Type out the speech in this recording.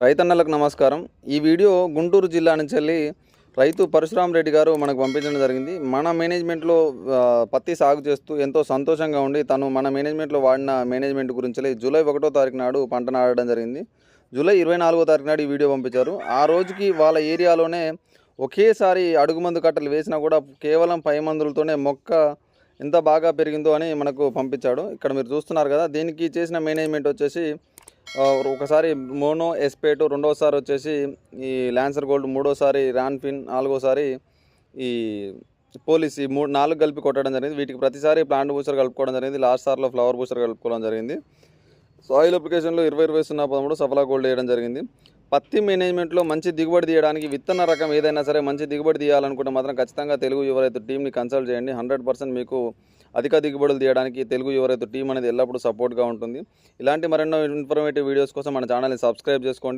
రైతన్నలకు నమస్కారం. ఈ వీడియో గుంటూరు జిల్లా నుంచి వెళ్ళి రైతు పరశురామ్ రెడ్డి గారు మనకు పంపించడం జరిగింది. మన మేనేజ్మెంట్లో పత్తి సాగు చేస్తూ ఎంతో సంతోషంగా ఉండి తను మన మేనేజ్మెంట్లో వాడిన మేనేజ్మెంట్ గురించి జూలై 1వ తారీఖు నాడు పంట నాటడం జరిగింది. జూలై 24వ తారీఖు నాడు ఈ వీడియో పంపించారు. ఆ రోజుకి వాళ్ళ ఏరియాలోనే ఒకేసారి అడుగుమందు కట్టలు వేసినా కూడా కేవలం 10 మందులతోనే మొక్క ఎంత బాగా పెరిగిందో అని మనకు పంపించాడు. ఇక్కడ మీరు చూస్తున్నారు కదా, దీనికి చేసిన మేనేజ్మెంట్ వచ్చేసి ఒకసారి మోనో ఎస్పేటు, రెండోసారి వచ్చేసి ఈ ల్యాన్సర్ గోల్డ్, మూడోసారి రాన్ఫిన్, నాలుగోసారి ఈ పోలీస్, ఈ 4 కలిపి కొట్టడం జరిగింది. వీటికి ప్రతిసారి ప్లాంట్ బూస్టర్ కలుపుకోవడం జరిగింది. లాస్ట్ సార్లో ఫ్లవర్ బూస్టర్ కలుపుకోవడం జరిగింది. సాయిల్ అప్లికేషన్లో 20-20-0-13 సఫలా గోల్డ్ వేయడం జరిగింది. పత్తి మేనేజ్మెంట్లో మంచి దిగుబడి తీయడానికి విత్తన రకం ఏదైనా సరే మంచి దిగుబడి తీయాలనుకుంటే మాత్రం ఖచ్చితంగా తెలుగు యువ రైతు టీంని కన్సల్ట్ చేయండి. 100% మీకు అధిక దిగుబడులు తీయడానికి తెలుగు యువ రైతు టీం అనేది ఎల్లప్పుడూ సపోర్ట్గా ఉంటుంది. ఇలాంటి మరెన్నో ఇన్ఫర్మేటివ్ వీడియోస్ కోసం మన ఛానల్ని సబ్స్క్రైబ్ చేసుకోండి.